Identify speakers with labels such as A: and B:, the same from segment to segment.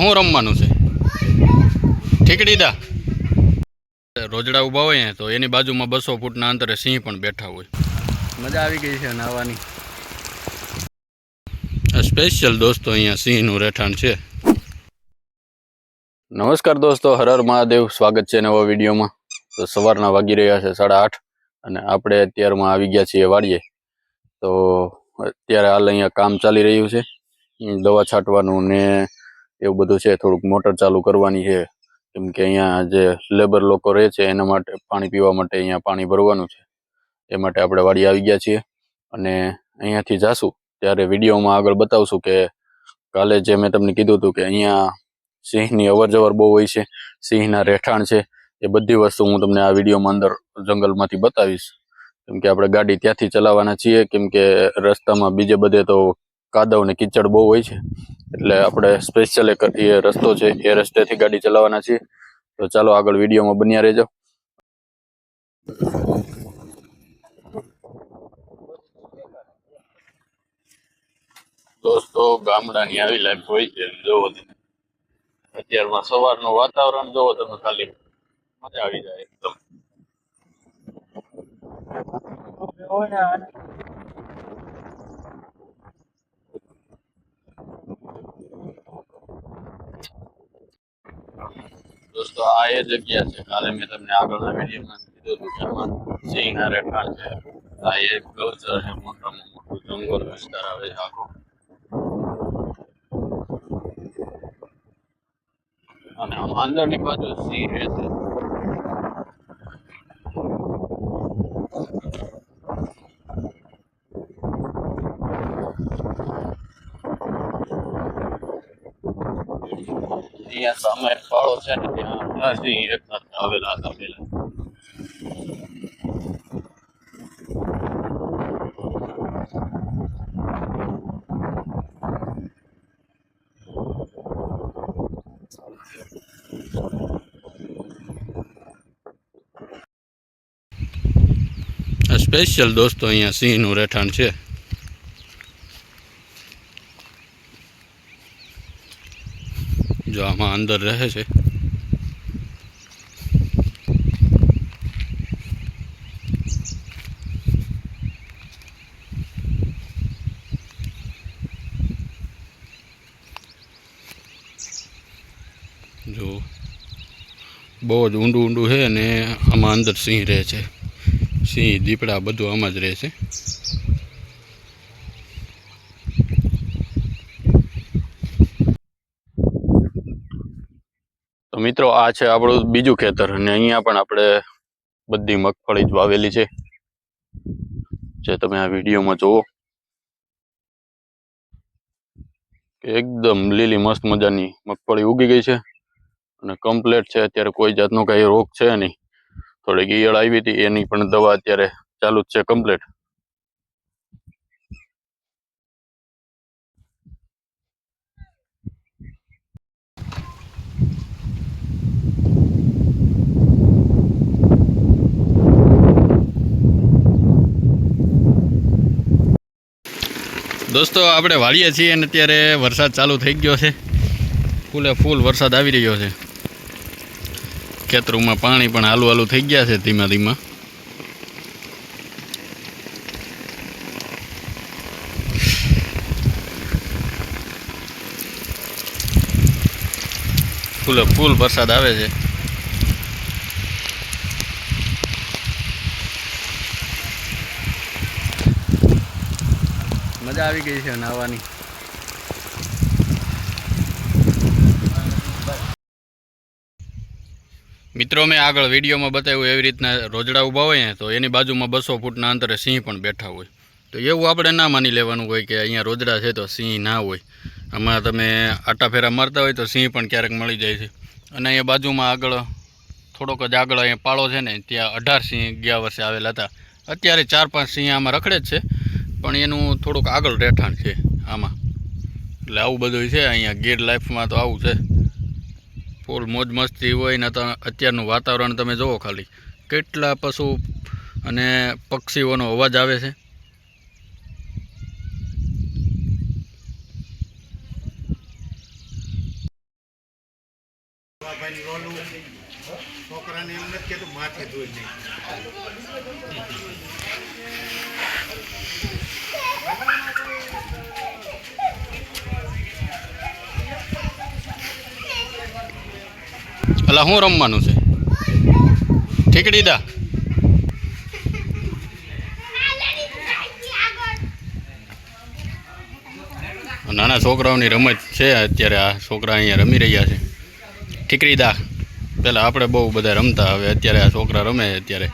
A: હું રમવાનું છે ઠીકડી દા રોજડા ઊભા હોય ને તો એની બાજુમાં 200 ફૂટના અંતરે સિંહ પણ બેઠા હોય. મજા આવી ગઈ છે નાહવાની. સ્પેશિયલ દોસ્તો અહીંયા સિંહનું રહેઠાણ છે. નમસ્કાર દોસ્તો, હર હર મહાદેવ. સ્વાગત છે નવા વિડીયોમાં. તો સવારના વાગી રહ્યા છે 8:30 અને આપણે અત્યારમાં આવી ગયા છીએ વાડીએ. તો અત્યારે હાલ અહીંયા કામ ચાલી રહ્યું છે, દવા છાંટવાનું ને એવું બધું છે. થોડુંક મોટર ચાલુ કરવાની છે કેમ કે અહીંયા જે લેબર લોકો રહે છે એના માટે પાણી પીવા માટે અહીંયા પાણી ભરવાનું છે. એ માટે આપણે વાડી આવી ગયા છીએ અને અહીંયાથી જાશું ત્યારે વિડીયોમાં આગળ બતાવશું કે કાલે જે મેં તમને કીધું હતું કે અહીંયા સિંહની અવર જવર બહુ હોય છે, સિંહના રહેઠાણ છે, એ બધી વસ્તુ હું તમને આ વિડીયોમાં અંદર જંગલમાંથી બતાવીશ. કેમ કે આપણે ગાડી ત્યાંથી ચલાવવાના છીએ, કેમ કે રસ્તામાં બીજે બધે તો કાદવ ને કીચડ બહુ હોય છે, એટલે આપણે સ્પેશિયલ એક એ રસ્તો છે એ રસ્તેથી ગાડી ચલાવવાના છીએ. તો ચાલો આગળ વિડીયોમાં બન્યા રહેજો. દોસ્તો, ગામડાની આવી લાઈફ હોય છે. જોવો તમે અત્યારમાં સવારનું વાતાવરણ જોવો તમે, ખાલી મજા આવી જાય એકદમ. દોસ્તો, આ એ જગ્યા છે કાલે મેં તમને આગળના વિડીયોમાં કીધું હતું કે આમાં સિંહના રહેઠાણ છે. આ એક ગૌચર છે, મોટામાં મોટું જંગલ વિસ્તાર આવે છે આખો. અને આમાં અંદરની બાજુ સિંહ રહે છે. અહીંયા સામે એક પાળો છે ને, ત્યાં સિંહ એક સાથે આવેલા હતા પેલા. સ્પેશિયલ દોસ્તો અહીંયા સિંહનું રહેઠાણ છે. જો આમાં અંદર રહે છે. જો બહુ જ ઊંડું ઊંડું છે ને આમાં અંદર સિંહ રહે છે. સિંહ, દીપડા બધું આમાં જ રહે છે. તો મિત્રો, આ છે આપણું બીજું ખેતર અને અહીંયા પણ આપણે બધી મગફળી જ વાવેલી છે, જે તમે આ વિડીયોમાં જુઓ. એકદમ લીલી મસ્ત મજાની મગફળી ઉગી ગઈ છે અને કમ્પ્લીટ છે. અત્યારે કોઈ જાતનો કઈ રોગ છે નહીં. થોડીક ઈયળ આવી હતી, એની પણ દવા અત્યારે ચાલુ જ છે કમ્પ્લીટ. દોસ્તો, આપણે વાળીએ છીએ અને અત્યારે વરસાદ ચાલુ થઈ ગયો છે. ફૂલે ફૂલ વરસાદ આવી રહ્યો છે. ખેતરોમાં પાણી પણ હાલું હાલું થઈ ગયા છે ધીમા ધીમા. ફૂલે ફૂલ વરસાદ આવે છે. મજા આવી ગઈ છે નાહવાની. મિત્રો, મેં આગળ વિડીયોમાં બતાવ્યું એવી રીતના રોજડા ઊભા હોય ને તો એની બાજુમાં 200 ફૂટના અંતરે સિંહ પણ બેઠા હોય. તો એવું આપણે ના માની લેવાનું હોય કે અહીંયા રોજડા છે તો સિંહ ના હોય. આમાં તમે આટા ફેરા મારતા હોય તો સિંહ પણ ક્યારેક મળી જાય છે. અને અહીંયા બાજુમાં આગળ થોડોક જ આગળ અહીંયા પાળો છે ને, ત્યાં 18 સિંહ ગયા વર્ષે આવેલા હતા. અત્યારે 4-5 સિંહ આમાં રખડે જ છે, પણ એનું થોડુંક આગળ રહેઠાણ છે આમાં. એટલે આવું બધું છે અહીંયા. ગીર લાઈફમાં તો આવું છે. ફૂલ મોજ મસ્તી હોય ને. તો અત્યારનું વાતાવરણ તમે જુઓ, ખાલી કેટલા પશુ અને પક્ષીઓનો અવાજ આવે છે.
B: ભાઈ લોલું છોકરાને એમ નથી કહેતું માથે ધોઈ નહીં.
A: અલા શું રમવાનું છે? ઠીકડી દા. નાના છોકરાઓની રમત છે અત્યારે. આ છોકરા અહીંયા રમી રહ્યા છે ઠીકડી દા. પહેલાં આપણે બહુ બધા રમતા, હવે અત્યારે આ છોકરા રમે અત્યારે.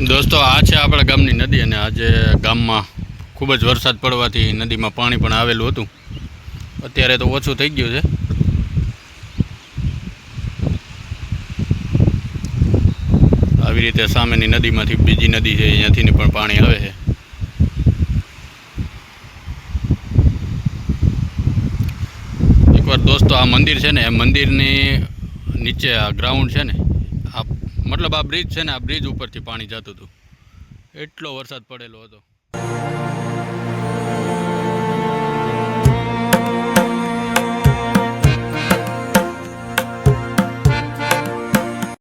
A: દોસ્તો, આ છે આપણા ગામની નદી, અને આજે ગામમાં ખૂબ જ વરસાદ પડવાથી નદીમાં પાણી પણ આવેલું હતું. અત્યારે તો ઓછું થઈ ગયું છે. આવી રીતે સામેની નદીમાંથી બીજી નદી છે, અહીંયાથી પણ પાણી આવે છે. એકવાર દોસ્તો આ મંદિર છે ને, એ મંદિરની નીચે આ ગ્રાઉન્ડ છે ને, આ મતલબ આ બ્રિજ છે ને, આ બ્રિજ ઉપરથી પાણી જતું હતું. એટલો વરસાદ પડેલો હતો.